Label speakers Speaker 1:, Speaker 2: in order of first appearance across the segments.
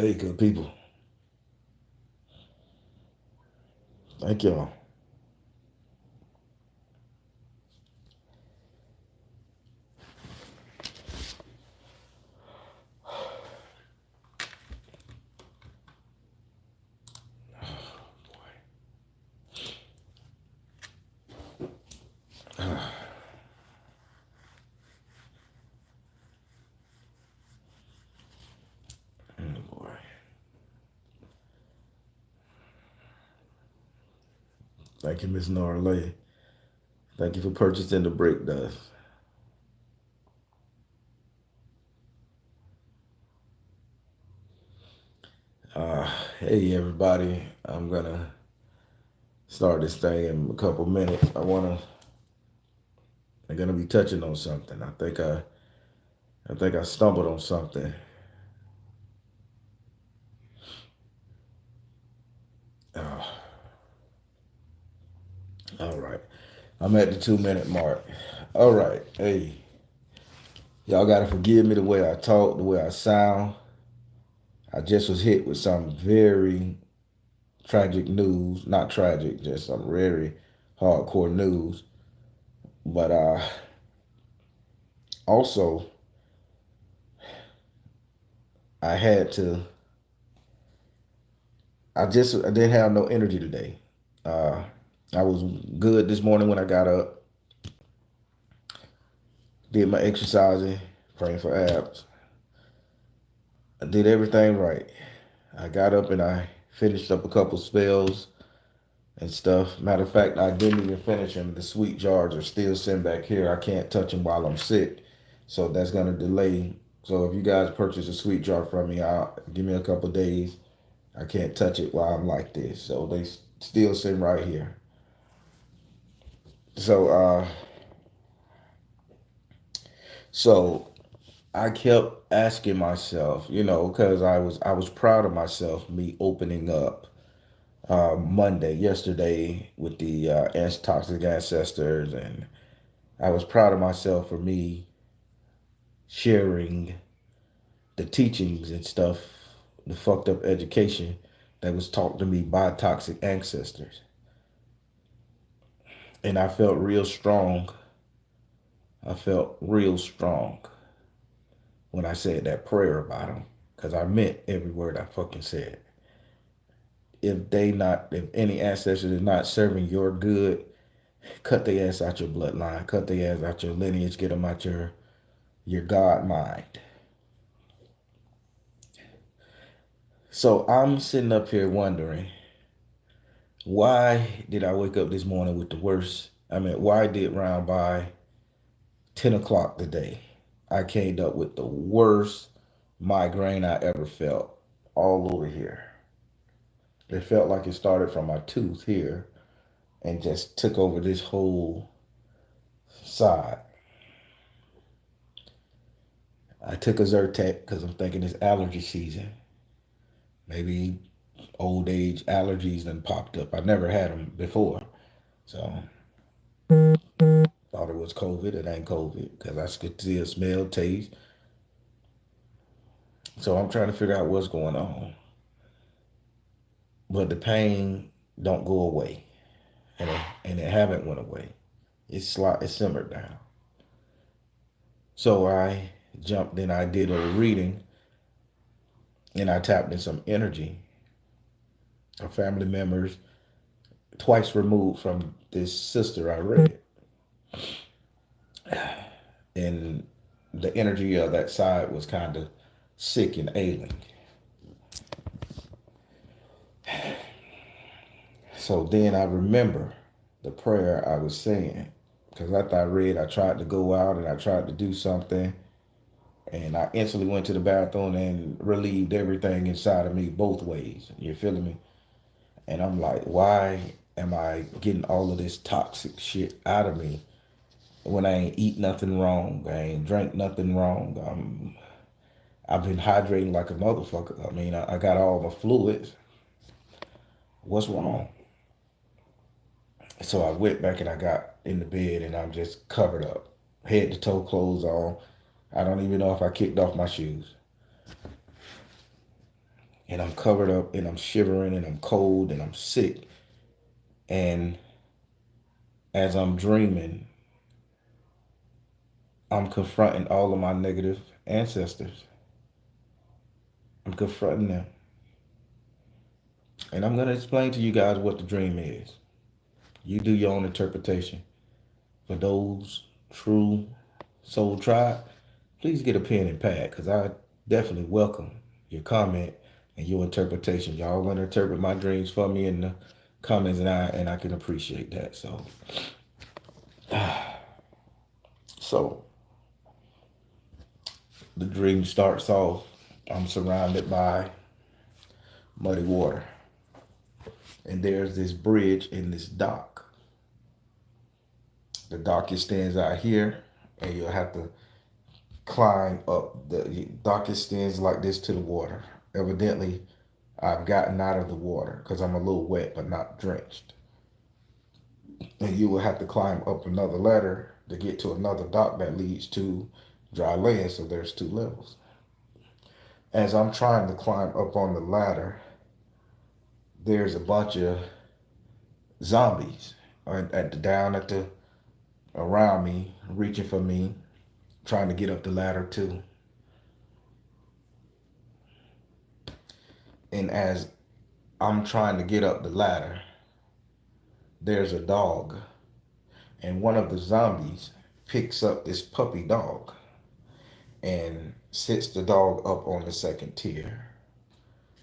Speaker 1: Hey, good people. Thank y'all. Oh, boy. Thank you, Miss Norley. Thank you for purchasing the brick dust. Uh, hey, everybody. I'm going to start this thing in a couple minutes. I'm going to be touching on something. I think I stumbled on something. Uh, all right. I'm at the 2 minute mark. All right. Hey, y'all got to forgive me the way I talk, the way I sound. I just was hit with some very tragic news. Not tragic, just some very hardcore news. But also, I had to. I didn't have no energy today. Uh, I was good this morning when I got up, did my exercising, praying for abs. I did everything right. I got up and I finished up a couple spells and stuff. Matter of fact, I didn't even finish them. The sweet jars are still sitting back here. I can't touch them while I'm sick, so that's gonna delay. So if you guys purchase a sweet jar from me, I'll give me a couple days. I can't touch it while I'm like this, so they still sitting right here. So so I kept asking myself, because I was proud of myself, me opening up Monday, yesterday with the toxic ancestors, and I was proud of myself for me sharing the teachings and stuff, the fucked up education that was taught to me by toxic ancestors, and I felt real strong. I felt real strong when I said that prayer about them, because I meant every word I fucking said. If any ancestors is not serving your good, cut their ass out your bloodline, cut their ass out your lineage, get them out your God mind. So I'm sitting up here wondering, why did I wake up this morning with the worst? I mean, why did round by 10 o'clock today, I came up with the worst migraine I ever felt all over here. It felt like it started from my tooth here and just took over this whole side. I took a Zyrtec because I'm thinking it's allergy season. Maybe old age allergies done popped up. I never had them before. So thought it was COVID. It ain't COVID because I could still smell, taste. So I'm trying to figure out what's going on. But the pain don't go away. And it haven't went away. It simmered down. So I jumped in, I did a reading, and I tapped in some energy of family members twice removed from this sister I read. And the energy of that side was kind of sick and ailing. So then I remember the prayer I was saying, because after I read, I tried to go out and I tried to do something, and I instantly went to the bathroom and relieved everything inside of me both ways. You feeling me? And I'm like, why am I getting all of this toxic shit out of me when I ain't eat nothing wrong? I ain't drank nothing wrong. I've been hydrating like a motherfucker. I mean, I got all my fluids. What's wrong? So I went back and I got in the bed and I'm just covered up, head to toe clothes on. I don't even know if I kicked off my shoes. and I'm covered up and I'm shivering and I'm cold and I'm sick. And as I'm dreaming, I'm confronting all of my negative ancestors. I'm confronting them. And I'm going to explain to you guys what the dream is. You do your own interpretation. For those true soul tribe, please get a pen and pad, because I definitely welcome your comment and your interpretation. Y'all want to interpret my dreams for me in the comments, and I can appreciate that. So the dream starts off. I'm surrounded by muddy water, and there's this bridge in this dock. The dock extends out here, and you'll have to climb up. The dock extends like this to the water. Evidently, I've gotten out of the water because I'm a little wet but not drenched. And you will have to climb up another ladder to get to another dock that leads to dry land. So there's two levels. As I'm trying to climb up on the ladder, there's a bunch of zombies down at the around me, reaching for me, trying to get up the ladder too. And as I'm trying to get up the ladder, there's a dog, and one of the zombies picks up this puppy dog and sits the dog up on the second tier,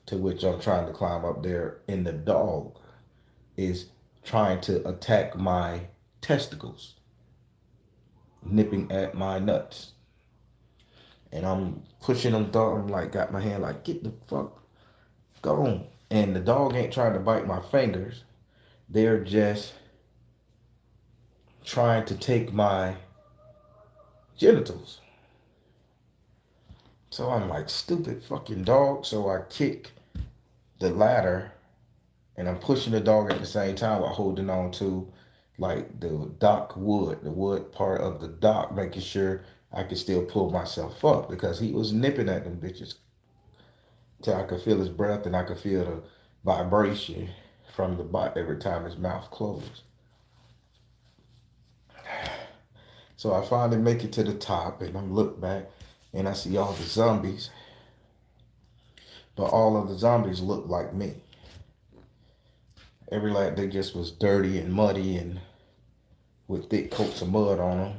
Speaker 1: to which I'm trying to climb up there, and the dog is trying to attack my testicles, nipping at my nuts. And I'm pushing them down, like, got my hand like, get the fuck gone. And the dog ain't trying to bite my fingers. They're just trying to take my genitals. So I'm like, stupid fucking dog. So I kick the ladder, and I'm pushing the dog at the same time while holding on to like the dock wood, the wood part of the dock, making sure I could still pull myself up, because he was nipping at them bitches till I could feel his breath and I could feel the vibration from the bite every time his mouth closed. So I finally make it to the top, and I'm look back and I see all the zombies, but all of the zombies look like me. Every like they just was dirty and muddy and with thick coats of mud on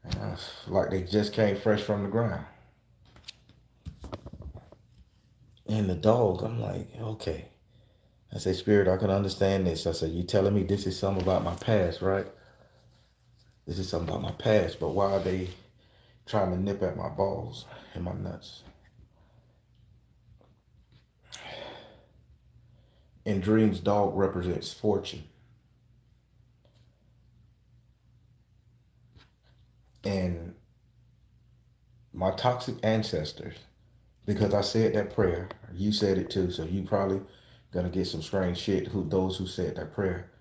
Speaker 1: them, like they just came fresh from the ground. And the dog, I'm like, okay. I said, Spirit, I can understand this. I said, you telling me this is something about my past, right? This is something about my past, but why are they trying to nip at my balls and my nuts? In dreams, dog represents fortune. And my toxic ancestors, because I said that prayer, you said it too, so you probably gonna get some strange shit, those who said that prayer.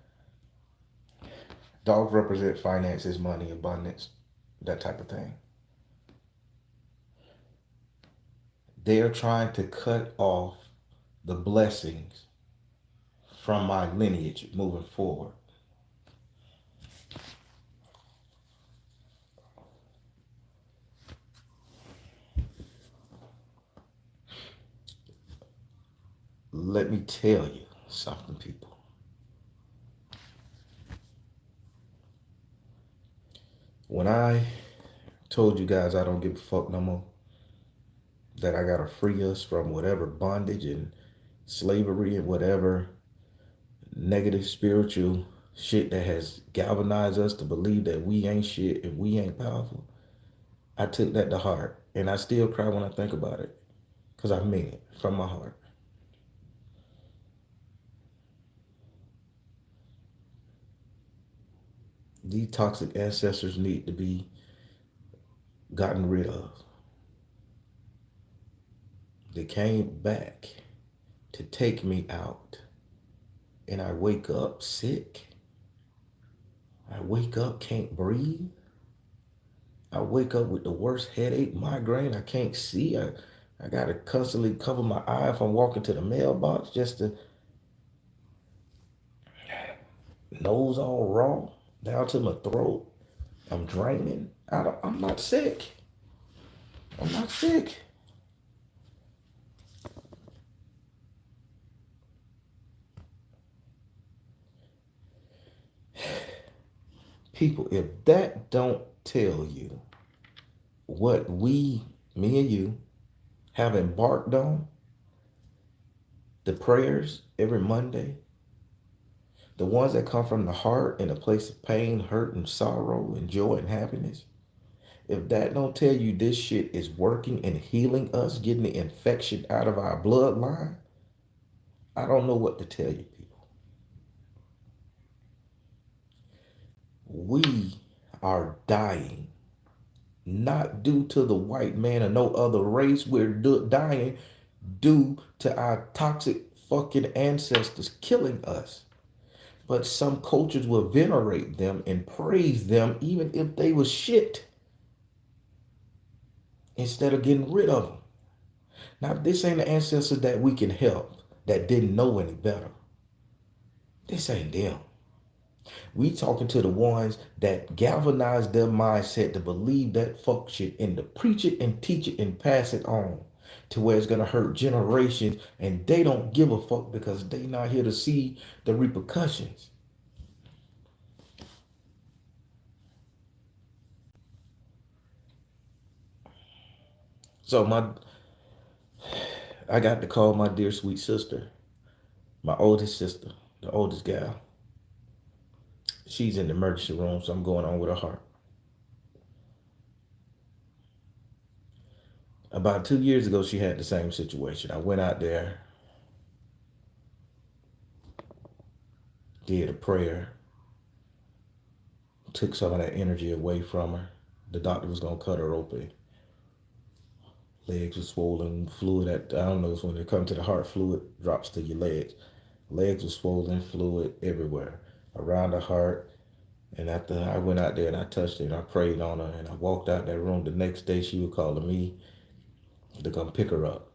Speaker 1: Dogs represent finances, money, abundance, that type of thing. They are trying to cut off the blessings from my lineage moving forward. Let me tell you something, people. When I told you guys I don't give a fuck no more, that I gotta free us from whatever bondage and slavery and whatever negative spiritual shit that has galvanized us to believe that we ain't shit and we ain't powerful, I took that to heart, and I still cry when I think about it, because I mean it from my heart. These toxic ancestors need to be gotten rid of. They came back to take me out, and I wake up sick. I wake up, can't breathe. I wake up with the worst headache, migraine. I can't see. I gotta constantly cover my eye if I'm walking to the mailbox just to nose all raw down to my throat. I'm draining. I'm not sick. I'm not sick. People, if that don't tell you what me and you, have embarked on, the prayers every Monday, the ones that come from the heart in a place of pain, hurt, and sorrow, and joy and happiness, if that don't tell you this shit is working and healing us, getting the infection out of our bloodline, I don't know what to tell you, people. We are dying, not due to the white man or no other race. We're dying due to our toxic fucking ancestors killing us. But some cultures will venerate them and praise them even if they were shit instead of getting rid of them. Now, this ain't the ancestors that we can help that didn't know any better. This ain't them. We talking to the ones that galvanized their mindset to believe that fuck shit and to preach it and teach it and pass it on to where it's gonna hurt generations, and they don't give a fuck because they not here to see the repercussions. So I got to call my dear sweet sister, my oldest sister, the oldest gal. She's in the emergency room, so I'm going on with her heart. About 2 years ago, she had the same situation. I went out there, did a prayer, took some of that energy away from her. The doctor was gonna cut her open. Legs were swollen, fluid at, I don't know, it's when it comes to the heart, fluid drops to your legs. Legs were swollen, fluid everywhere around the heart. And after I went out there and I touched her and I prayed on her and I walked out that room, the next day she was calling me to come pick her up.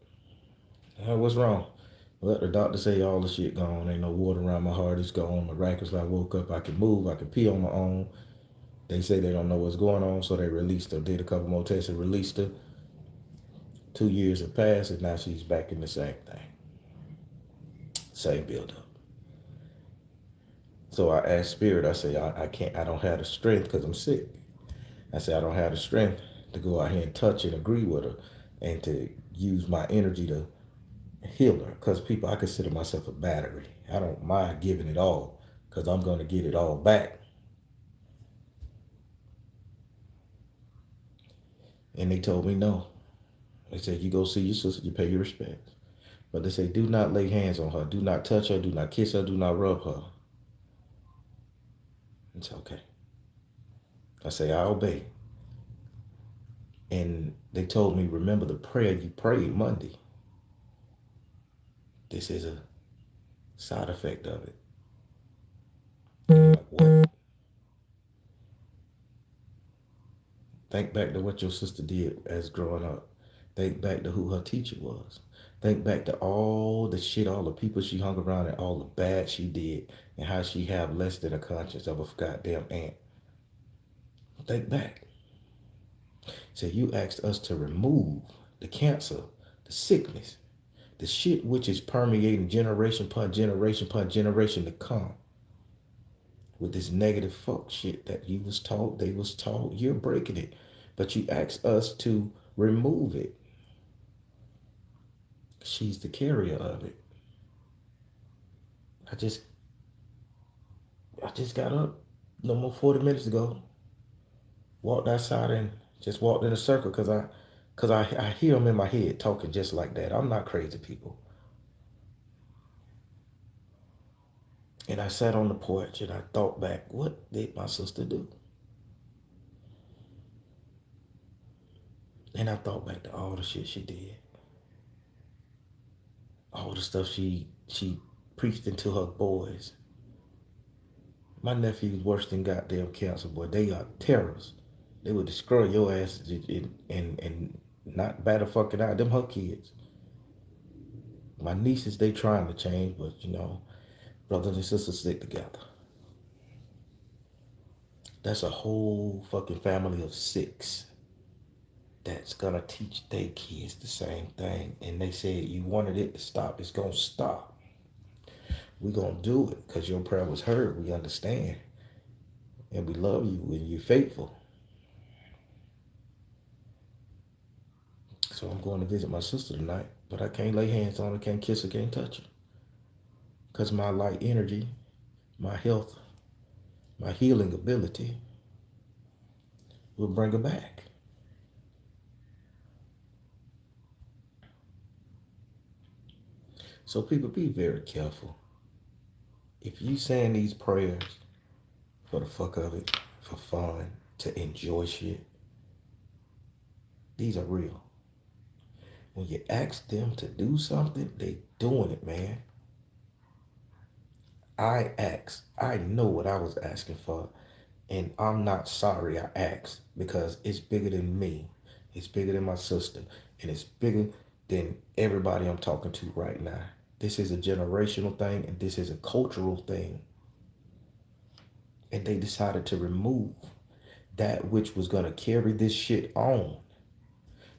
Speaker 1: What's wrong? Well, the doctor say all the shit gone. Ain't no water around my heart. It's gone. Miraculously, I woke up. I can move. I can pee on my own. They say they don't know what's going on, so they released her. Did a couple more tests and released her. 2 years have passed, and now she's back in the same thing. Same buildup. So I asked Spirit, I say, I can't, I don't have the strength because I'm sick. I said, I don't have the strength to go out here and touch and agree with her and to use my energy to heal her. Because people, I consider myself a battery. I don't mind giving it all because I'm going to get it all back. And they told me no. They said, you go see your sister, you pay your respects. But they say, do not lay hands on her. Do not touch her. Do not kiss her. Do not rub her. It's okay. I say, I obey. And they told me, remember the prayer you prayed Monday. This is a side effect of it. Like what? Think back to what your sister did as growing up. Think back to who her teacher was. Think back to all the shit, all the people she hung around and all the bad she did and how she have less than a conscience of a goddamn ant. Think back. So you asked us to remove the cancer, the sickness, the shit which is permeating generation upon generation upon generation to come. With this negative fuck shit that you was taught, they was taught, you're breaking it. But you asked us to remove it. She's the carrier of it. I just got up no more 40 minutes ago. Walked outside and just walked in a circle because I hear them in my head talking just like that. I'm not crazy, people. And I sat on the porch and I thought back, what did my sister do? And I thought back to all the shit she did. All the stuff she preached into her boys. My nephew's worse than goddamn cancer, boy. They are terrors. They will destroy your ass and Not better fucking out. Them her kids. My nieces, they trying to change, but brothers and sisters stick together. That's a whole fucking family of 6 that's gonna teach their kids the same thing. And they said you wanted it to stop, it's gonna stop. We gonna do it because your prayer was heard. We understand. And we love you and you're faithful. So I'm going to visit my sister tonight, but I can't lay hands on her, can't kiss her, can't touch her. Because my light energy, my health, my healing ability will bring her back. So people, be very careful. If you saying these prayers for the fuck of it, for fun, to enjoy shit, these are real. When you ask them to do something, they doing it, man. I know what I was asking for, and I'm not sorry I asked, because it's bigger than me. It's bigger than my sister, and it's bigger than everybody I'm talking to right now. This is a generational thing, and this is a cultural thing. And they decided to remove that which was going to carry this shit on.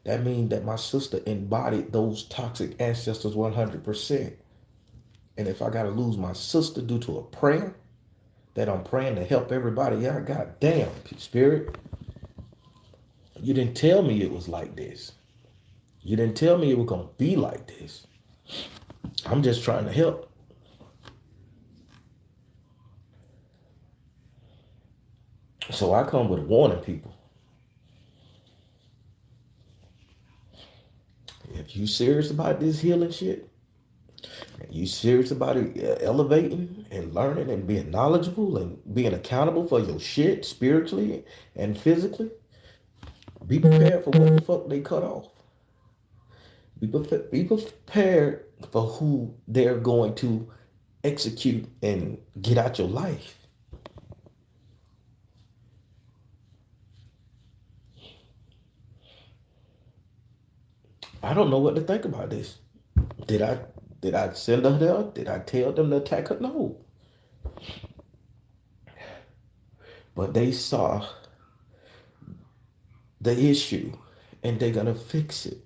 Speaker 1: That means that my sister embodied those toxic ancestors 100%. And if I got to lose my sister due to a prayer that I'm praying to help everybody out, god damn, spirit, you didn't tell me it was like this. You didn't tell me it was going to be like this. I'm just trying to help. So I come with a warning, people. If you serious about this healing shit, and you serious about it, elevating and learning and being knowledgeable and being accountable for your shit spiritually and physically, be prepared for what the fuck they cut off. Be prepared for who they're going to execute and get out your life. I don't know what to think about this. Did I send her there? Did I tell them to attack her? No. But they saw the issue and they're gonna fix it.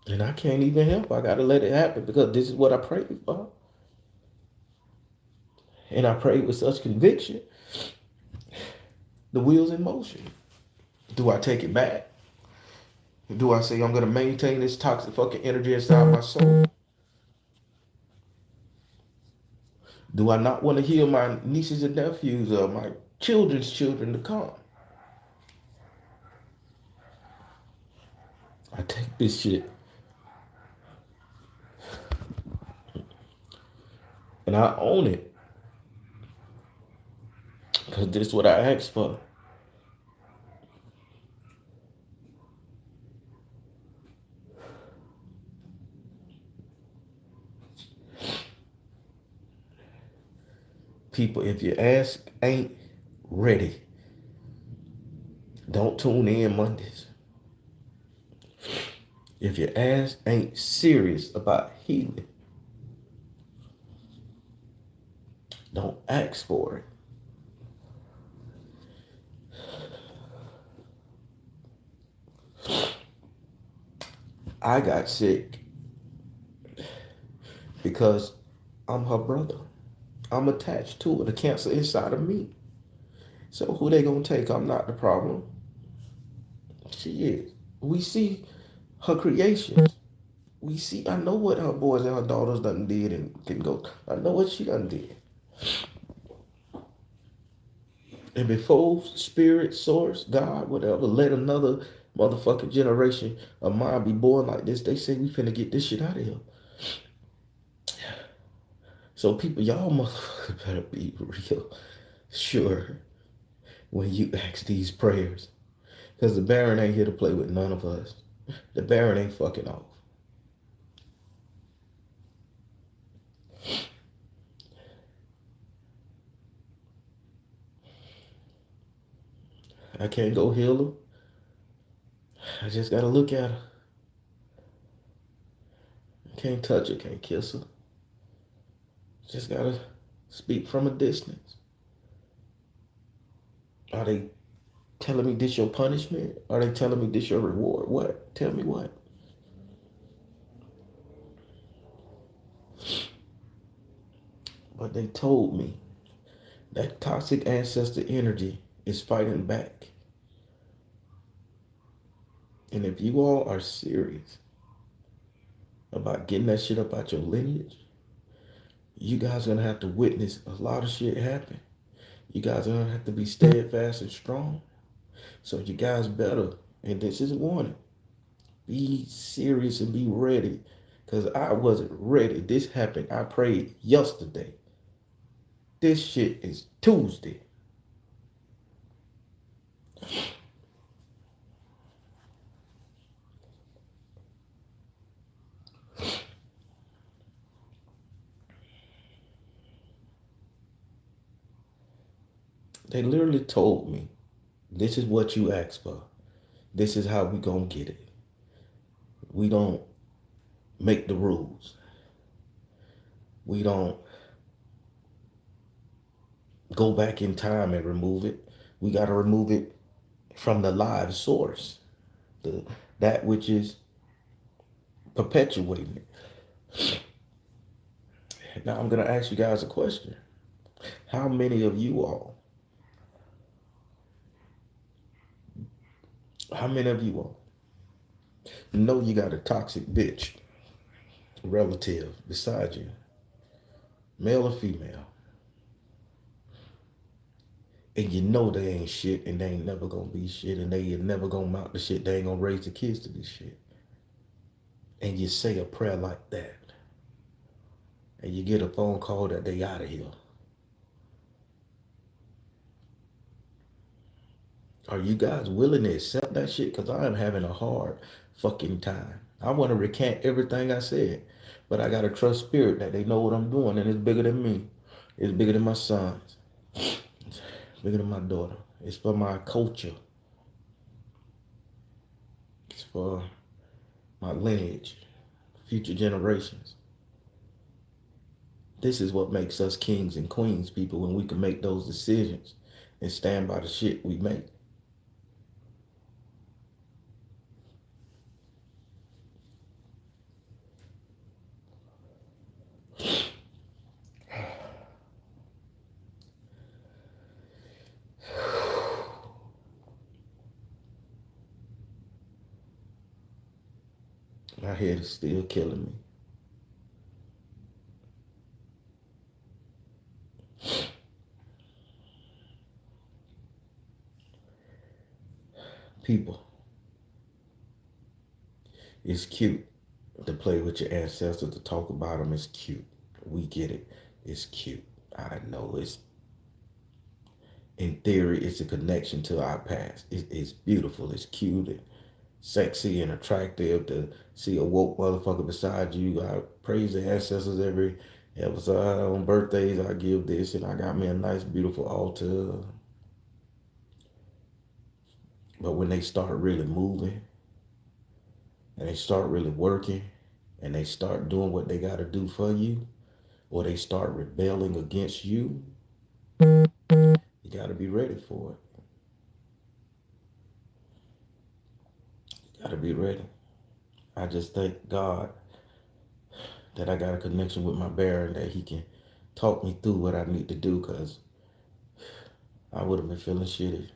Speaker 1: And I can't even help. I gotta let it happen because this is what I prayed for. And I prayed with such conviction. The wheel's in motion. Do I take it back? Do I say I'm gonna maintain this toxic fucking energy inside my soul? Do I not want to heal my nieces and nephews or my children's children to come? I take this shit and I own it because this is what I asked for. People, if your ass ain't ready, don't tune in Mondays. If your ass ain't serious about healing, don't ask for it. I got sick because I'm her brother. I'm attached to her, the cancer inside of me. So who they gonna take? I'm not the problem. She is. We see her creations. We see, I know what her boys and her daughters done did and can go. I know what she done did. And before spirit, source, God, whatever, let another motherfucking generation of mine be born like this, they say we finna get this shit out of here. So people, y'all motherfuckers better be real sure when you ask these prayers. Because the Baron ain't here to play with none of us. The Baron ain't fucking off. I can't go heal her. I just gotta look at her. Can't touch her, can't kiss her. Just gotta speak from a distance. Are they telling me this your punishment? Are they telling me this your reward? What? Tell me what? But they told me that toxic ancestor energy is fighting back. And if you all are serious about getting that shit up out your lineage, you guys are gonna have to witness a lot of shit happen. You guys are gonna have to be steadfast and strong. So you guys better, and this is a warning, be serious and be ready. Because I wasn't ready. This happened. I prayed yesterday. This shit is Tuesday. They literally told me, this is what you asked for. This is how we gonna get it. We don't make the rules. We don't go back in time and remove it. We gotta remove it from the live source. That which is perpetuating it. Now I'm gonna ask you guys a question. How many of you all, know you got a toxic bitch, relative beside you, male or female, and you know they ain't shit and they ain't never gonna be shit and they ain't never gonna mount the shit, they ain't gonna raise the kids to be shit. And you say a prayer like that, and you get a phone call that they out of here. Are you guys willing to accept that shit? Because I am having a hard fucking time. I want to recant everything I said, but I got to trust spirit that they know what I'm doing and it's bigger than me. It's bigger than my sons. It's bigger than my daughter. It's for my culture. It's for my lineage, future generations. This is what makes us kings and queens, people, when we can make those decisions and stand by the shit we make. My head is still killing me. People, it's cute to play with your ancestors, to talk about them. It's cute. We get it. It's cute. I know it's, in theory, it's a connection to our past. It's beautiful. It's cute and sexy and attractive to see a woke motherfucker beside you. I praise the ancestors every episode. On birthdays, I give this, and I got me a nice, beautiful altar. But when they start really moving, and they start really working, and they start doing what they got to do for you, or they start rebelling against you, you got to be ready for it. You got to be ready. I just thank God that I got a connection with my Baron, that he can talk me through what I need to do, because I would have been feeling shitty.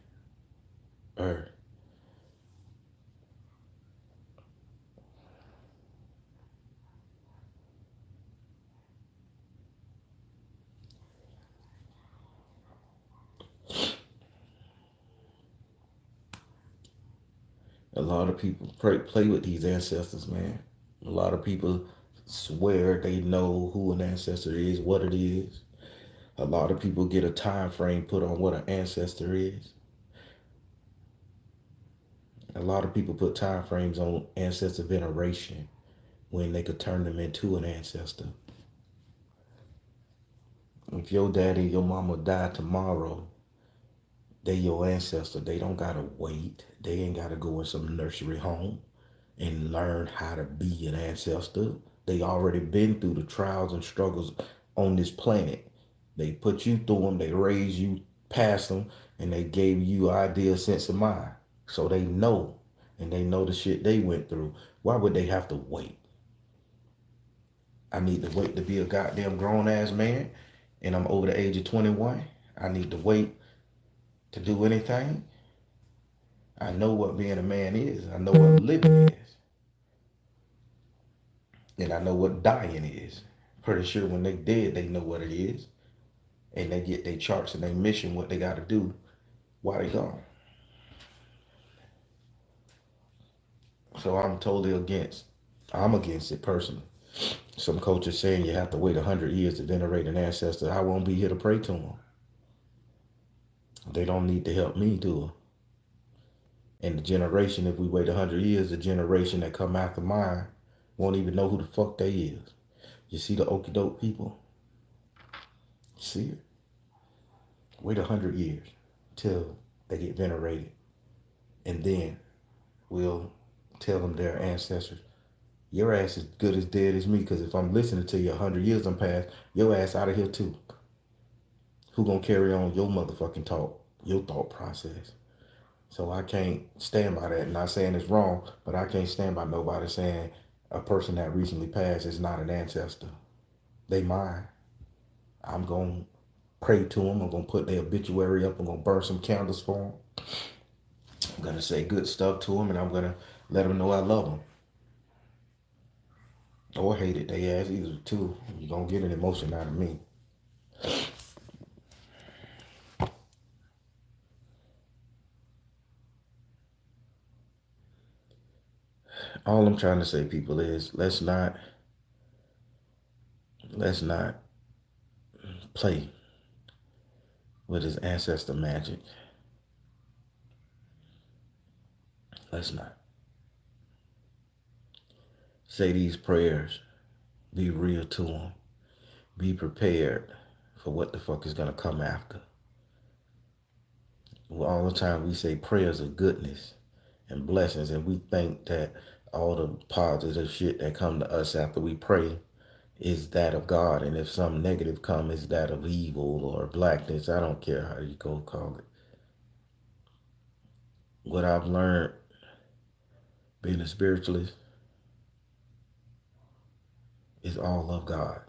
Speaker 1: A lot of people play with these ancestors, man. A lot of people swear they know who an ancestor is, what it is. A lot of people get a time frame put on what an ancestor is. A lot of people put time frames on ancestor veneration when they could turn them into an ancestor. If your daddy, your mama died tomorrow, They your ancestor. They don't gotta wait. They ain't gotta go in some nursery home and learn how to be an ancestor. They already been through the trials and struggles on this planet. They put you through them. They raised you past them, and they gave you idea, sense of mind. So they know, and they know the shit they went through. Why would they have to wait? I need to wait to be a goddamn grown ass man, and I'm over the age of 21. I need to wait to do anything. I know what being a man is. I know what living is. And I know what dying is. Pretty sure when they dead, they know what it is. And they get their charts and their mission, what they got to do while they gone. So I'm against it personally. Some coaches saying you have to wait 100 years to venerate an ancestor. I won't be here to pray to them. They don't need to help me, do it. And the generation, if we wait 100 years, the generation that come after mine won't even know who the fuck they is. You see the okie doke people? See it? Wait 100 years till they get venerated. And then we'll tell them their ancestors, your ass is good as dead as me, because if I'm listening to you 100 years done passed, your ass out of here too. Who gonna carry on your motherfucking talk, your thought process? So I can't stand by that. Not saying it's wrong, but I can't stand by nobody saying a person that recently passed is not an ancestor. They mine. I'm gonna pray to them. I'm gonna put their obituary up. I'm gonna burn some candles for them. I'm gonna say good stuff to them, and I'm gonna let them know I love them. Or hate it, they ass either too. You're gonna get an emotion out of me. All I'm trying to say, people, is let's not play with his ancestor magic. Let's not. Say these prayers. Be real to them. Be prepared for what the fuck is gonna come after. Well, all the time we say prayers of goodness and blessings, and we think that all the positive shit that come to us after we pray is that of God, and if some negative come, is that of evil or blackness. I don't care how you go call it. What I've learned being a spiritualist is all of God.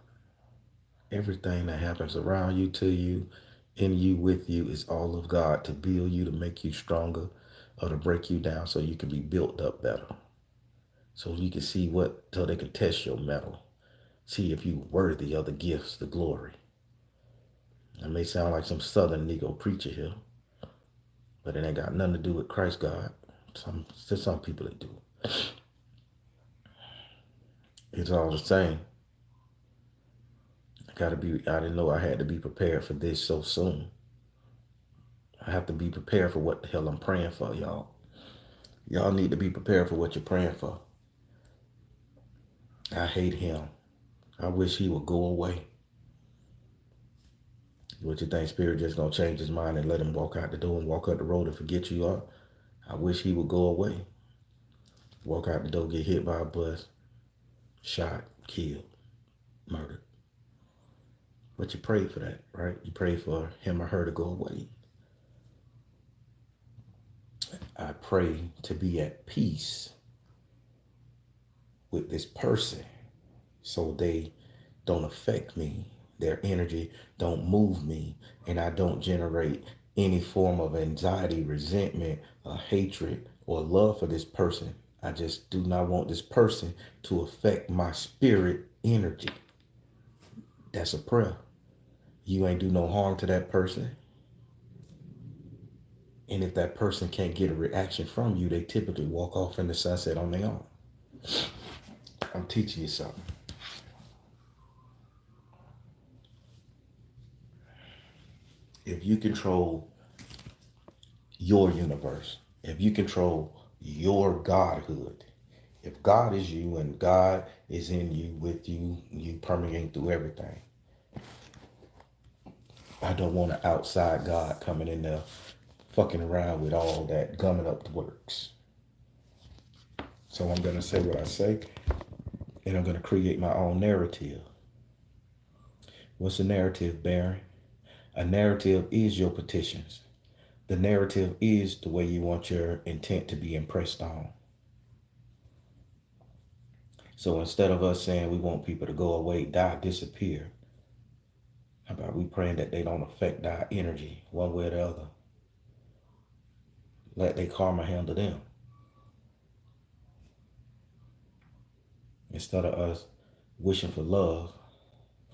Speaker 1: Everything that happens around you, to you, in you, with you, is all of God, to build you, to make you stronger, or to break you down so you can be built up better. So you can see so they can test your mettle. See if you're worthy of the gifts, the glory. That may sound like some southern Negro preacher here, but it ain't got nothing to do with Christ God. To some people it do. It's all the same. I didn't know I had to be prepared for this so soon. I have to be prepared for what the hell I'm praying for, y'all. Y'all need to be prepared for what you're praying for. I hate him. I wish he would go away. What you think, Spirit just gonna change his mind and let him walk out the door and walk up the road and forget you are? I wish he would go away. Walk out the door, get hit by a bus, shot, killed, murdered. But you prayed for that, right? You prayed for him or her to go away. I pray to be at peace with this person so they don't affect me. Their energy don't move me, and I don't generate any form of anxiety, resentment, or hatred, or love for this person. I just do not want this person to affect my spirit energy. That's a prayer. You ain't do no harm to that person. And if that person can't get a reaction from you, they typically walk off in the sunset on their own. I'm teaching you something. If you control your universe, if you control your godhood, if God is you and God is in you, with you, you permeate through everything. I don't want an outside God coming in there fucking around with all that gumming up the works. So I'm going to say what I say, and I'm going to create my own narrative. What's a narrative, Baron? A narrative is your petitions. The narrative is the way you want your intent to be impressed on. So instead of us saying we want people to go away, die, disappear, how about we praying that they don't affect our energy one way or the other? Let their karma handle them. Instead of us wishing for love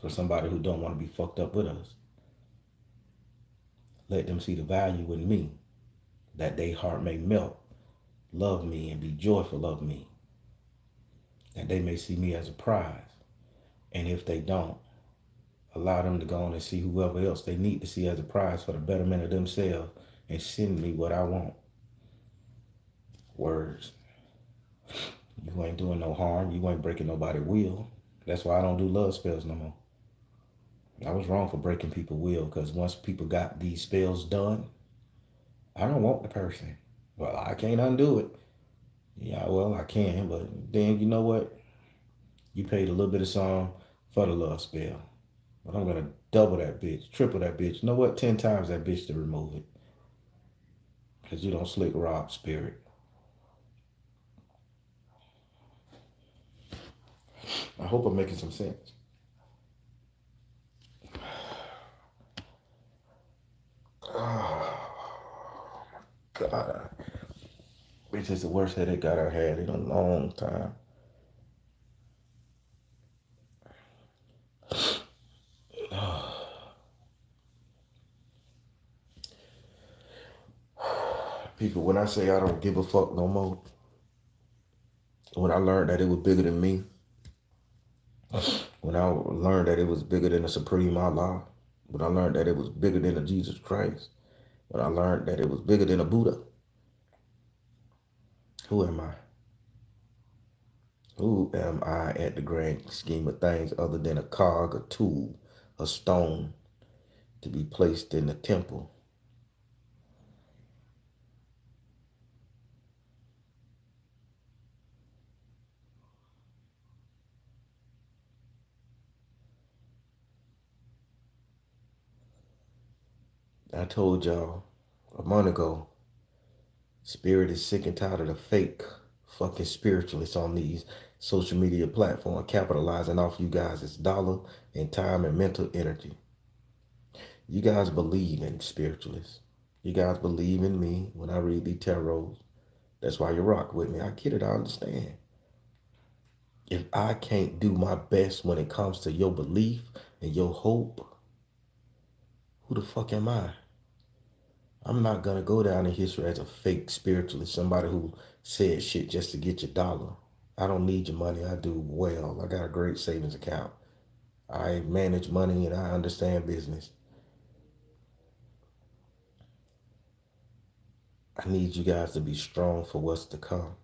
Speaker 1: for somebody who don't want to be fucked up with us. Let them see the value in me, that their heart may melt, love me, and be joyful of me. That they may see me as a prize. And if they don't, allow them to go on and see whoever else they need to see as a prize for the betterment of themselves and send me what I want. Words. You ain't doing no harm. You ain't breaking nobody's will. That's why I don't do love spells no more. I was wrong for breaking people's will, because once people got these spells done, I don't want the person. Well, I can't undo it. Yeah, well, I can, but then you know what? You paid a little bit of song for the love spell. But I'm going to double that bitch, triple that bitch. You know what? 10 times that bitch to remove it. Because you don't slick rob spirit. I hope I'm making some sense. Oh, my God. Bitch is the worst headache I ever had in a long time. People, when I say I don't give a fuck no more, when I learned that it was bigger than me, when I learned that it was bigger than the Supreme Allah, when I learned that it was bigger than a Jesus Christ, when I learned that it was bigger than a Buddha, who am I? Who am I at the grand scheme of things other than a cog, a tool, a stone to be placed in the temple? I told y'all a month ago, spirit is sick and tired of the fake fucking spiritualists on these social media platforms capitalizing off you guys' dollar and time and mental energy. You guys believe in spiritualists. You guys believe in me when I read these tarots. That's why you rock with me. I get it. I understand. If I can't do my best when it comes to your belief and your hope, who the fuck am I? I'm not going to go down in history as a fake spiritualist, somebody who said shit just to get your dollar. I don't need your money. I do well. I got a great savings account. I manage money and I understand business. I need you guys to be strong for what's to come.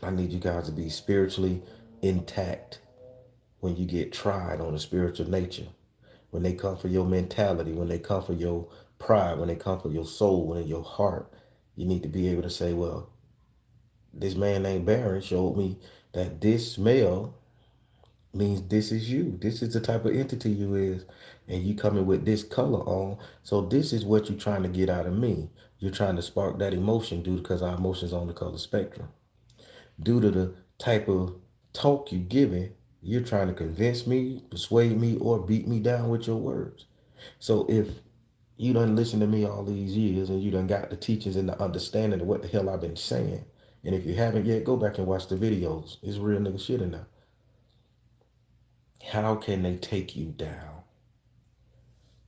Speaker 1: I need you guys to be spiritually intact when you get tried on a spiritual nature. When they come for your mentality, when they come for your pride, when they come for your soul and your heart, you need to be able to say, well, this man named Baron showed me that this male means this is you. This is the type of entity you is. And you coming with this color on. So this is what you're trying to get out of me. You're trying to spark that emotion due because our emotions on the color spectrum. Due to the type of talk you giving, you're trying to convince me, persuade me, or beat me down with your words. So if you done listen to me all these years and you done got the teachings and the understanding of what the hell I've been saying, and if you haven't yet, go back and watch the videos. It's real nigga shit in there. How can they take you down?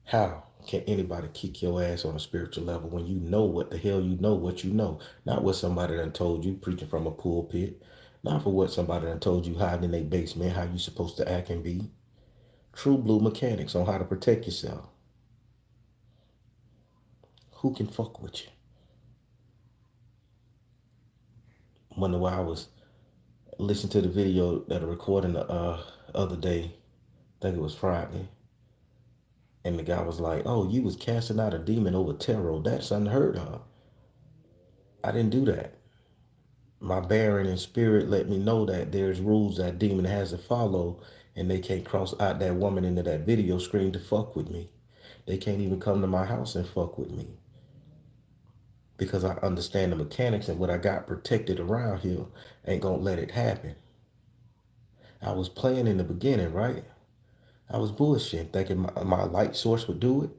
Speaker 1: How can anybody kick your ass on a spiritual level when you know what the hell you know what you know? Not what somebody done told you preaching from a pulpit. Not for what somebody done told you hiding in their basement, how you supposed to act and be. True blue mechanics on how to protect yourself. Who can fuck with you? Wonder why I was listening to the video that I recorded the other day. I think it was Friday. And the guy was like, oh, you was casting out a demon over tarot. That's unheard of. I didn't do that. My bearing and spirit let me know that there's rules that demon has to follow, and they can't cross out that woman into that video screen to fuck with me. They can't even come to my house and fuck with me because I understand the mechanics, and what I got protected around here ain't gonna let it happen. I was playing in the beginning, right? I was bullshitting, thinking my light source would do it.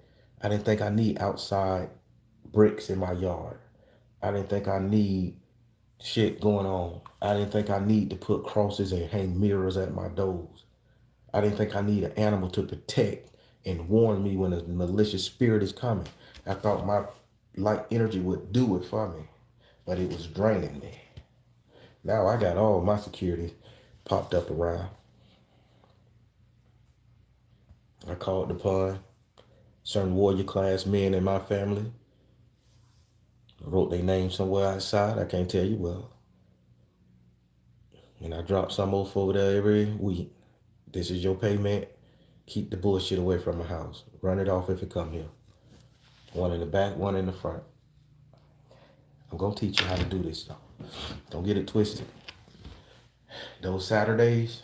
Speaker 1: I didn't think I need outside bricks in my yard. I didn't think I need shit going on. I didn't think I need to put crosses and hang mirrors at my doors. I didn't think I need an animal to protect and warn me when a malicious spirit is coming. I thought my light energy would do it for me, but it was draining me. Now I got all my security popped up around. I called upon certain warrior class men in my family. I wrote their names somewhere outside. I can't tell you well. And I drop some off over there every week. This is your payment. Keep the bullshit away from my house. Run it off if it come here. One in the back, one in the front. I'm gonna teach you how to do this though. Don't get it twisted. Those Saturdays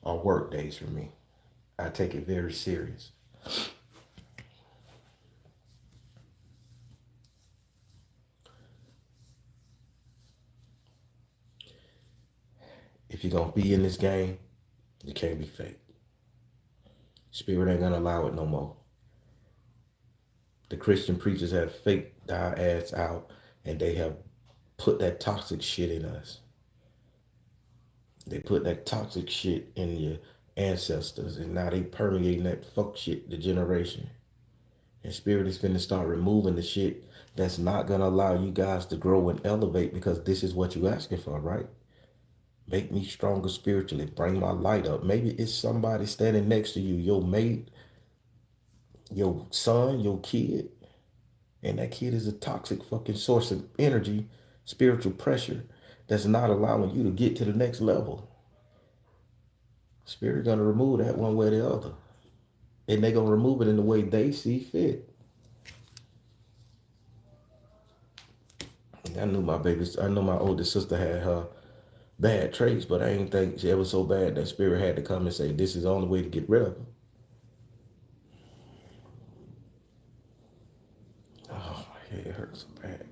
Speaker 1: are work days for me. I take it very serious. If you're gonna be in this game, you can't be fake. Spirit ain't gonna allow it no more. The Christian preachers have faked our ass out, and they have put that toxic shit in us. They put that toxic shit in your ancestors, and now they permeating that fuck shit the generation. And Spirit is finna start removing the shit that's not gonna allow you guys to grow and elevate, because this is what you asking for, right? Make me stronger spiritually. Bring my light up. Maybe it's somebody standing next to you, your mate, your son, your kid. And that kid is a toxic fucking source of energy, spiritual pressure that's not allowing you to get to the next level. Spirit gonna remove that one way or the other. And they gonna remove it in the way they see fit. And I know my oldest sister had her bad traits, but I didn't think she was so bad that Spirit had to come and say, this is the only way to get rid of her. Oh, my head hurts so bad.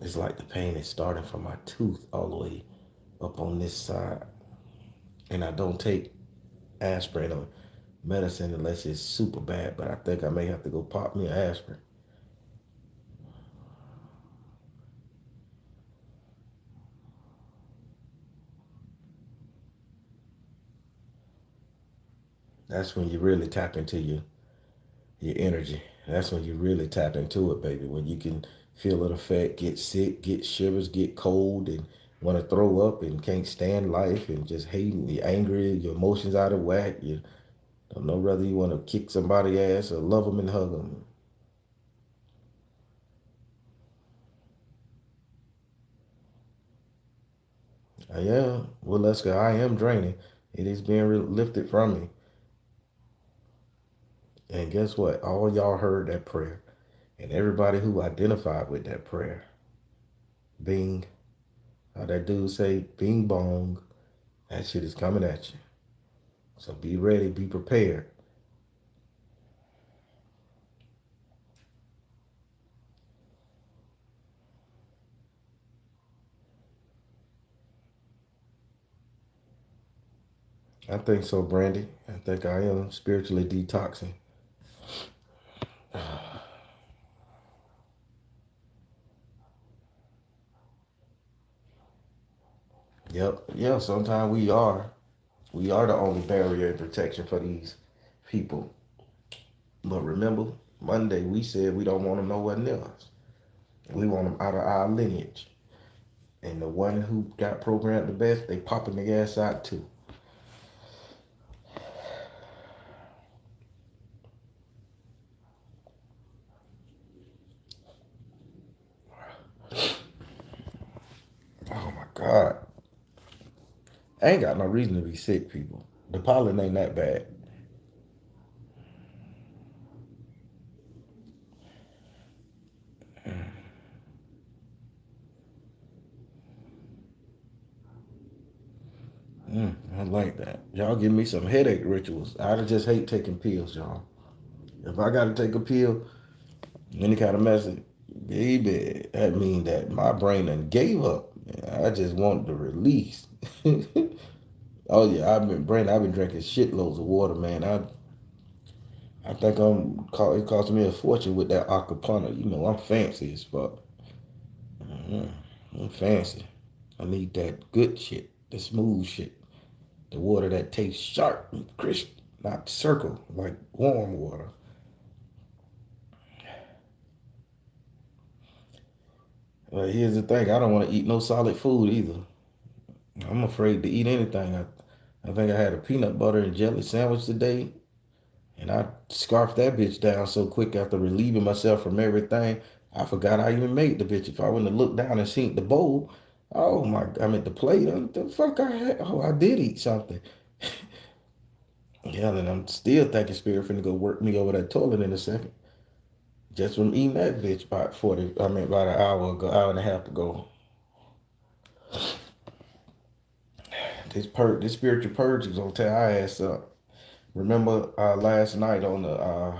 Speaker 1: It's like the pain is starting from my tooth all the way up on this side. And I don't take aspirin or medicine unless it's super bad, but I think I may have to go pop me an aspirin. That's when you really tap into your energy. That's when you really tap into it, baby. When you can feel it affect, get sick, get shivers, get cold, and want to throw up and can't stand life and just hating, you're angry, your emotions out of whack. You don't know whether you want to kick somebody's ass or love them and hug them. Well, let's go. I am draining. It is being lifted from me. And guess what? All y'all heard that prayer. And everybody who identified with that prayer, bing, how that dude say, bing bong, that shit is coming at you. So be ready, be prepared. I think so, Brandy. I think I am spiritually detoxing. Yep. Yeah, sometimes we are. We are the only barrier and protection for these people. But remember, Monday we said we don't want them nowhere near us. We want them out of our lineage. And the one who got programmed the best, they popping the ass out too. Oh my God. I ain't got no reason to be sick, people. The pollen ain't that bad. I like that. Y'all give me some headache rituals. I just hate taking pills, y'all. If I gotta take a pill, any kind of medicine, baby, that mean that my brain done gave up. I just want the release. Oh yeah, I've been drinking shitloads of water, man. I think it cost me a fortune with that acapulco. You know, I'm fancy as fuck. I'm fancy. I need that good shit, the smooth shit, the water that tastes sharp and crisp, not circle like warm water. But here's the thing: I don't want to eat no solid food either. I'm afraid to eat anything. I think I had a peanut butter and jelly sandwich today, and I scarfed that bitch down so quick after relieving myself from everything. I forgot I even made the bitch. If I wouldn't have looked down and seen the bowl, oh my! I meant the plate. The fuck I had? Oh, I did eat something. Yeah, and I'm still thinking Spirit finna go work me over that toilet in a second. Just from eating that bitch about 40, I mean about an hour ago, hour and a half ago. This spiritual purge is gonna tear our ass up. Remember last night on the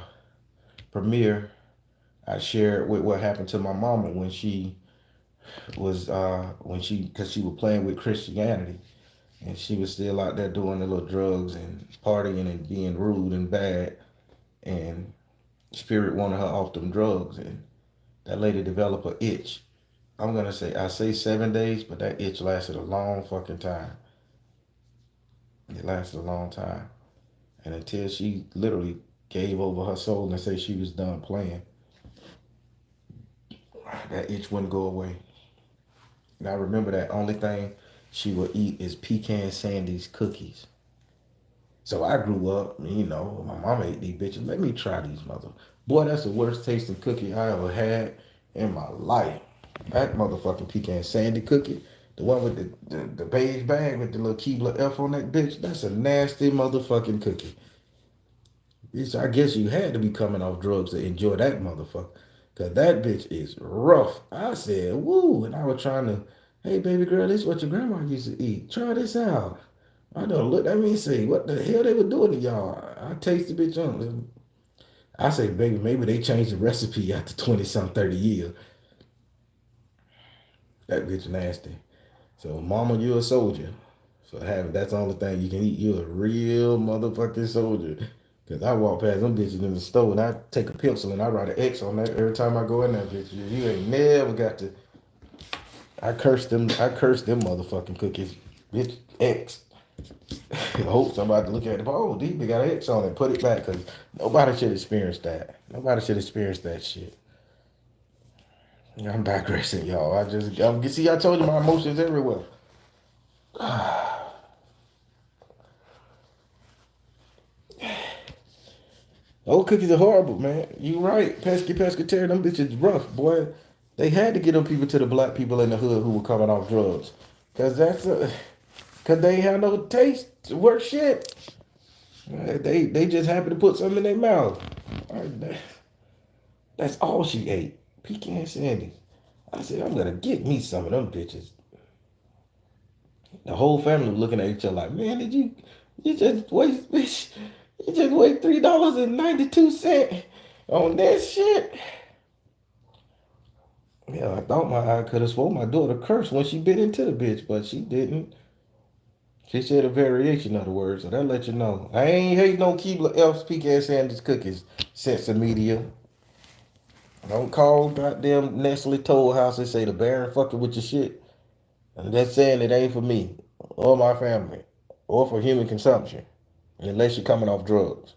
Speaker 1: premiere, I shared with what happened to my mama when she was because she was playing with Christianity and she was still out there doing the little drugs and partying and being rude and bad, and Spirit wanted her off them drugs, and that lady developed an itch. I say 7 days, but that itch lasted a long fucking time. It lasted a long time. And until she literally gave over her soul and said she was done playing, that itch wouldn't go away. And I remember that only thing she would eat is pecan sandies cookies. So I grew up, my mama ate these bitches. Let me try these mother. Boy, that's the worst tasting cookie I ever had in my life. That motherfucking pecan sandy cookie, the one with the beige bag with the little Keebler F on that bitch, that's a nasty motherfucking cookie. Bitch, I guess you had to be coming off drugs to enjoy that motherfucker. Cause that bitch is rough. I said, woo, and I was trying to, hey baby girl, this is what your grandma used to eat. Try this out. I don't look at me and say, what the hell they were doing to y'all? I taste the bitch on. I say, baby, maybe they changed the recipe after 20 some 30 years. That bitch nasty. So mama, you a soldier. So that's the only thing you can eat. You a real motherfucking soldier. Cause I walk past them bitches in the store and I take a pencil and I write an X on that every time I go in that bitch. You ain't never got to. I curse them. I curse them motherfucking cookies. Bitch X. I hope somebody look at it. Oh, these got an X on it. Put it back, cause nobody should experience that. Nobody should experience that shit. I'm digressing, y'all. See. I told you my emotions everywhere. Old cookies are horrible, man. You right. Pesky pescatarian, them bitches rough, boy. They had to get them people to the black people in the hood who were coming off drugs. Cause they ain't have no taste worth shit. They just happened to put something in their mouth. That's all she ate. Pecan sandies. I said, I'm gonna get me some of them bitches. The whole family was looking at each other like, man, you just waste bitch. You just waste $3.92 on that shit. Yeah, I could have swore my daughter cursed when she bit into the bitch, but she didn't. She said a variation of the word, so that let you know. I ain't hating no Keebler Elf's pecan sandwich cookies, sense of media. Don't call goddamn Nestle Toll House and say the Baron fucking with your shit. And that's saying it ain't for me or my family or for human consumption unless you're coming off drugs.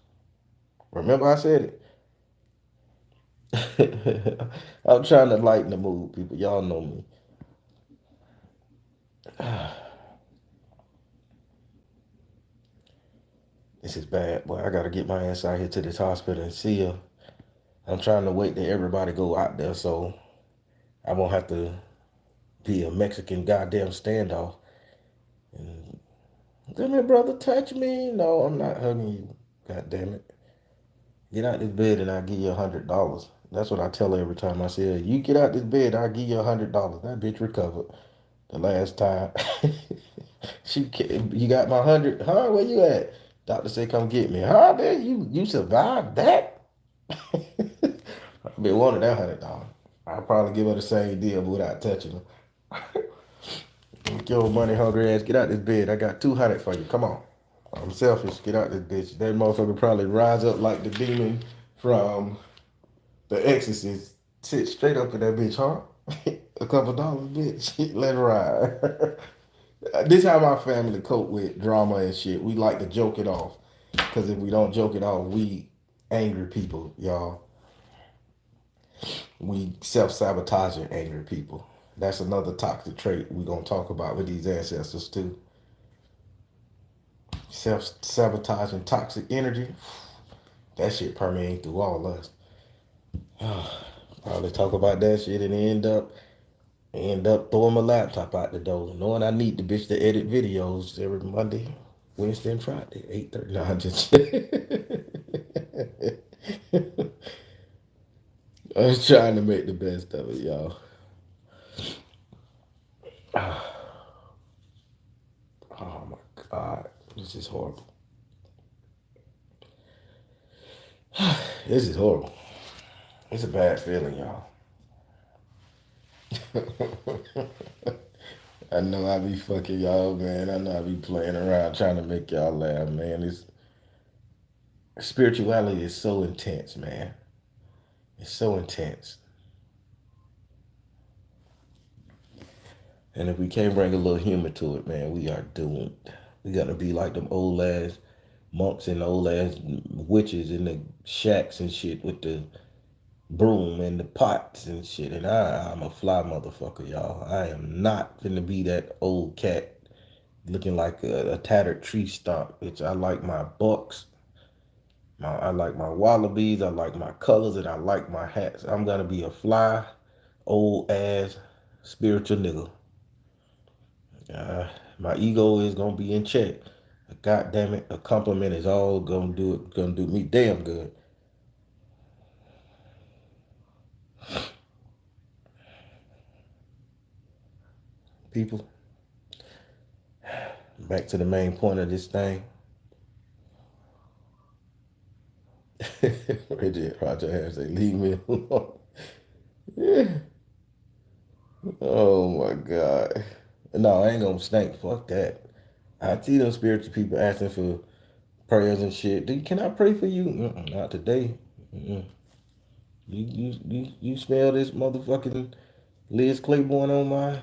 Speaker 1: Remember I said it? I'm trying to lighten the mood, people. Y'all know me. This is bad, boy. I gotta get my ass out here to this hospital and see her. I'm trying to wait till everybody go out there so I won't have to be a Mexican goddamn standoff. And Come here, brother, touch me. No, I'm not hugging you. God damn it. Get out this bed and I'll give you $100. That's what I tell her every time I see her. You get out this bed, I'll give you $100. That bitch recovered the last time. You got my 100. Huh? Where you at? Doctor said, come get me. Huh, man? You survived that? I've been wanting that $100. I'll probably give her the same deal but without touching her. Get your money hungry ass. Get out this bed. I got 200 for you. Come on. I'm selfish. Get out this bitch. That motherfucker probably rise up like the demon from The Exorcist. Sit straight up in that bitch, huh? A couple dollars, bitch. Let it ride. This how my family cope with drama and shit. We like to joke it off. Because if we don't joke it off, we angry people, y'all. We self-sabotaging angry people. That's another toxic trait we're going to talk about with these ancestors too. Self-sabotaging toxic energy. That shit permeating through all of us. Probably talk about that shit and end up throwing my laptop out the door, knowing I need the bitch to edit videos every Monday, Wednesday, and Friday, 8:30. No, I'm just I was trying to make the best of it, y'all. Oh my God, this is horrible. This is horrible. It's a bad feeling, y'all. I know I be fucking y'all, man. I know I be playing around trying to make y'all laugh, man. It's spirituality is so intense, man. It's so intense. And if we can't bring a little humor to it, man, we are doomed. We gotta be like them old ass monks and old ass witches in the shacks and shit with the broom and the pots and shit. And I'm a fly motherfucker, y'all. I am not gonna be that old cat looking like a tattered tree stump. Bitch, I like my books. I like my wallabies. I like my colors, and I like my hats. I'm gonna be a fly, old ass, spiritual nigga. My ego is gonna be in check. God damn it, a compliment is all gonna do me damn good. People, back to the main point of this thing. Roger Harris say, leave me alone. Yeah. Oh my God. No, I ain't gonna stink. Fuck that. I see those spiritual people asking for prayers and shit. Dude, can I pray for you? Not today. Mm-mm. You smell this motherfucking Liz Claiborne on my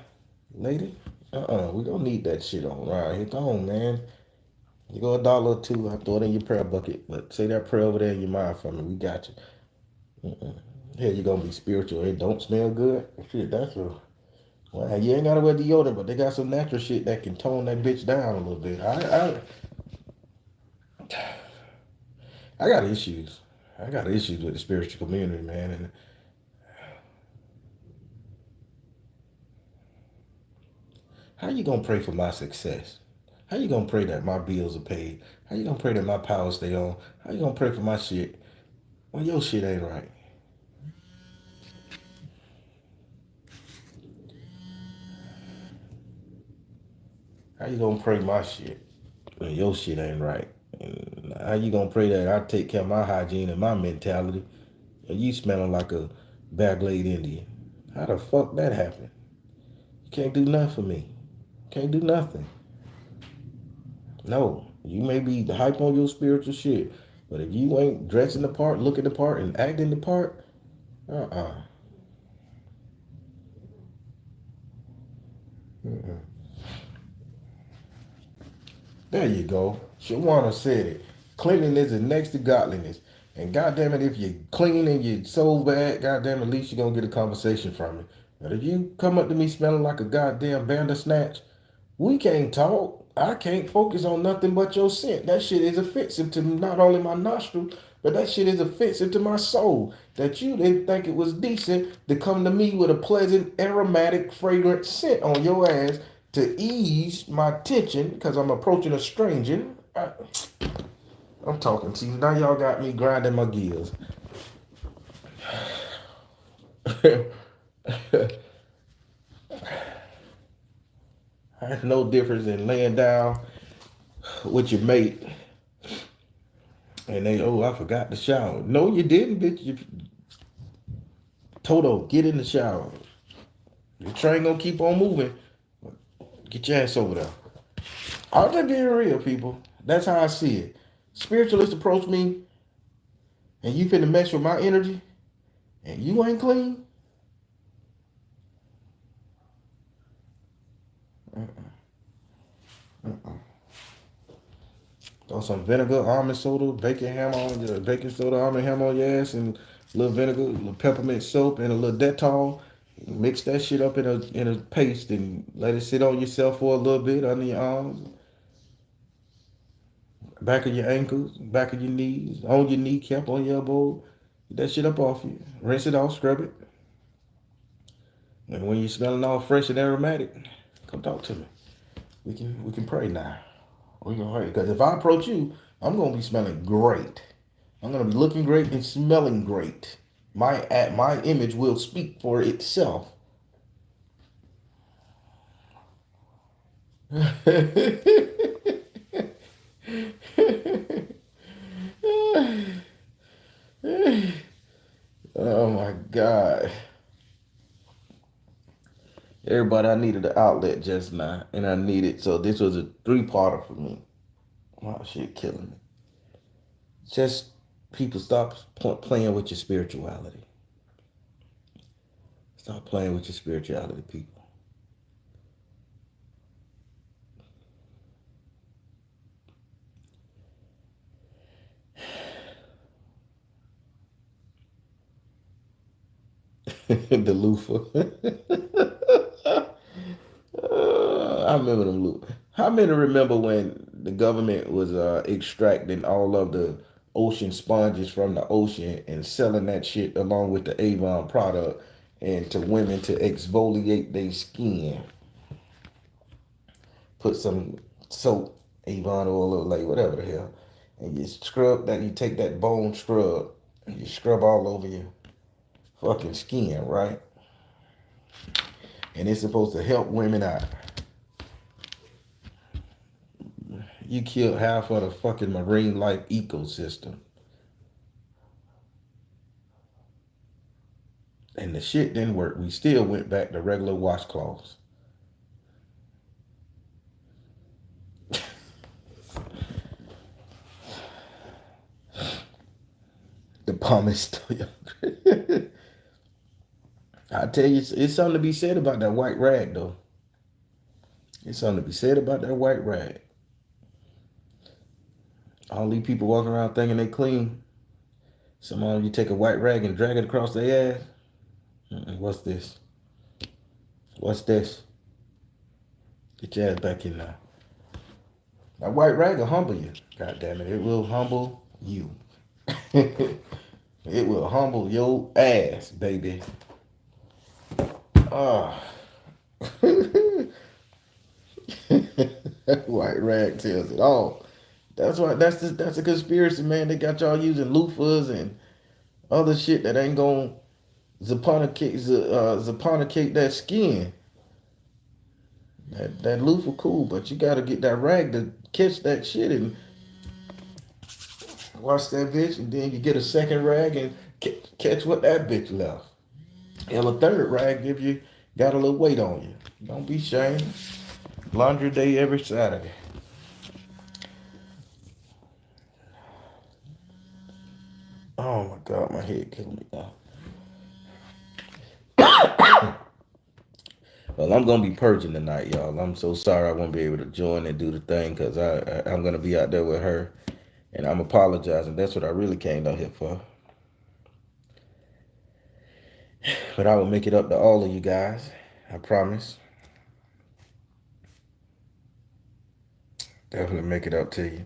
Speaker 1: lady? We don't need that shit on around here. Come on, man. You go $1 or two, I throw it in your prayer bucket. But say that prayer over there in your mind for me. We got you. Yeah, you're gonna be spiritual. It don't smell good. Shit, that's a well, you ain't gotta wear deodorant, but they got some natural shit that can tone that bitch down a little bit. I got issues. I got issues with the spiritual community, man. And how you gonna pray for my success? How you gonna pray that my bills are paid? How you gonna pray that my power stay on? How you gonna pray for my shit when your shit ain't right? How you gonna pray my shit when your shit ain't right? And how you gonna pray that I take care of my hygiene and my mentality and you smelling like a Baglade Indian? How the fuck that happen? You can't do nothing for me. Can't do nothing. No, you may be hype on your spiritual shit, but if you ain't dressing the part, looking the part, and acting the part, uh-uh. Mm-mm. There you go. Shawana said it. Cleanliness is next to godliness. And goddamn it, if you're clean and you're so bad, goddamn, at least you're gonna get a conversation from me. But if you come up to me smelling like a goddamn bandersnatch, we can't talk. I can't focus on nothing but your scent. That shit is offensive to not only my nostril, but that shit is offensive to my soul. That you didn't think it was decent to come to me with a pleasant, aromatic, fragrant scent on your ass to ease my tension because I'm approaching a stranger. I'm talking to you. Now y'all got me grinding my gears. There's no difference in laying down with your mate and they, oh, I forgot the shower. No, you didn't, bitch. Toto, get in the shower. The train gonna keep on moving. Get your ass over there. I'm just being real, people. That's how I see it. Spiritualists approach me and you finna mess with my energy and you ain't clean. Throw some vinegar, almond soda, baking ham on your baking soda, almond ham on your ass, and a little vinegar, a little peppermint soap, and a little Dettol. Mix that shit up in a paste and let it sit on yourself for a little bit under your arms, back of your ankles, back of your knees, on your kneecap, on your elbow. Get that shit up off you. Rinse it off, scrub it. And when you're smelling all fresh and aromatic, come talk to me. We can pray now. We're gonna pray. Because if I approach you, I'm gonna be smelling great. I'm gonna be looking great and smelling great. My image will speak for itself. Oh my God. Everybody, I needed an outlet just now, and I needed, so this was a 3-parter for me. Wow, shit killing me. Just people stop playing with your spirituality. Stop playing with your spirituality, people. The loofah. I remember them loofah. How many remember when the government was extracting all of the ocean sponges from the ocean and selling that shit along with the Avon product and to women to exfoliate their skin? Put some soap, Avon oil, or like whatever the hell, and you scrub that. You take that bone scrub and you scrub all over your fucking skin, right? And it's supposed to help women out. You killed half of the fucking marine life ecosystem. And the shit didn't work. We still went back to regular washcloths. The pumice. I tell you, it's something to be said about that white rag, though. It's something to be said about that white rag. All these people walking around thinking they clean. Some of you take a white rag and drag it across their ass. What's this? What's this? Get your ass back in there. That white rag will humble you. God damn it. It will humble you. It will humble your ass, baby. Ah. That white rag tells it all. That's why that's a conspiracy, man. They got y'all using loofahs and other shit that ain't gonna zaponicate that skin. That loofah cool, but you gotta get that rag to catch that shit and wash that bitch, and then you get a second rag and catch what that bitch left. And a third rag if you got a little weight on you. Don't be ashamed. Laundry day every Saturday. Oh my God, my head killing me now. Well, I'm gonna be purging tonight, y'all. I'm so sorry I won't be able to join and do the thing because I'm gonna be out there with her, and I'm apologizing. That's what I really came down here for. But I will make it up to all of you guys. I promise. Definitely make it up to you.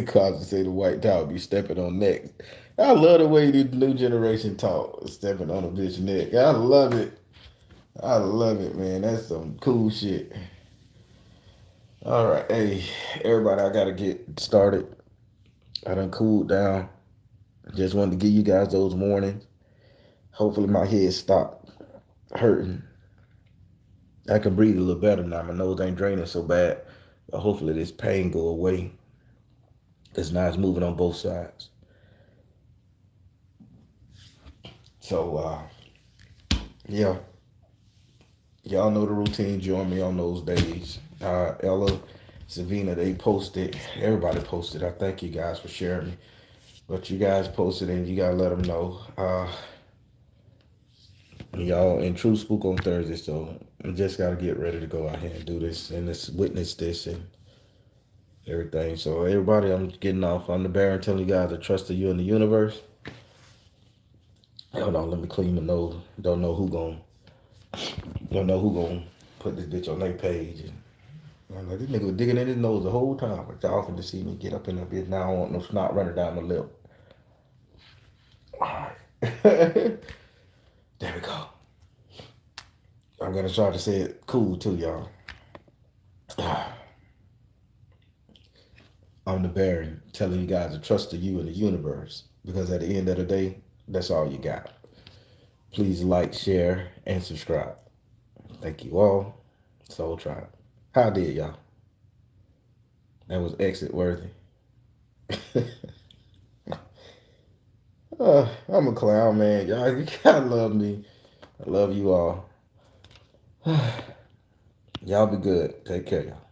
Speaker 1: Cause to say the white dog be stepping on necks. I love the way the new generation talk, stepping on a bitch neck. I love it. I love it, man. That's some cool shit. All right, hey, everybody, I gotta get started. I done cooled down. Just wanted to give you guys those warnings. Hopefully my head stopped hurting. I can breathe a little better now. My nose ain't draining so bad. But hopefully this pain go away. Because now it's moving on both sides. So, yeah. Y'all know the routine. Join me on those days. Ella, Savina, they posted. Everybody posted. I thank you guys for sharing me. But you guys posted and you got to let them know. Y'all in True Spook on Thursday, so I just got to get ready to go out here and do this and witness this and everything. So everybody, I'm getting off. I'm the Baron telling you guys to trust you in the universe. Hold on, let me clean my nose. Don't know who gonna put this bitch on their page. And I'm like, this nigga was digging in his nose the whole time. But y'all finna see me get up in that bitch. Now I don't want no snot running down my lip. Alright. There we go. I'm gonna try to say it cool too, y'all. I'm the Baron telling you guys to trust you in the universe. Because at the end of the day, that's all you got. Please like, share, and subscribe. Thank you all. Soul Tribe. How did y'all? That was exit worthy. I'm a clown, man. Y'all, you gotta love me. I love you all. Y'all be good. Take care, y'all.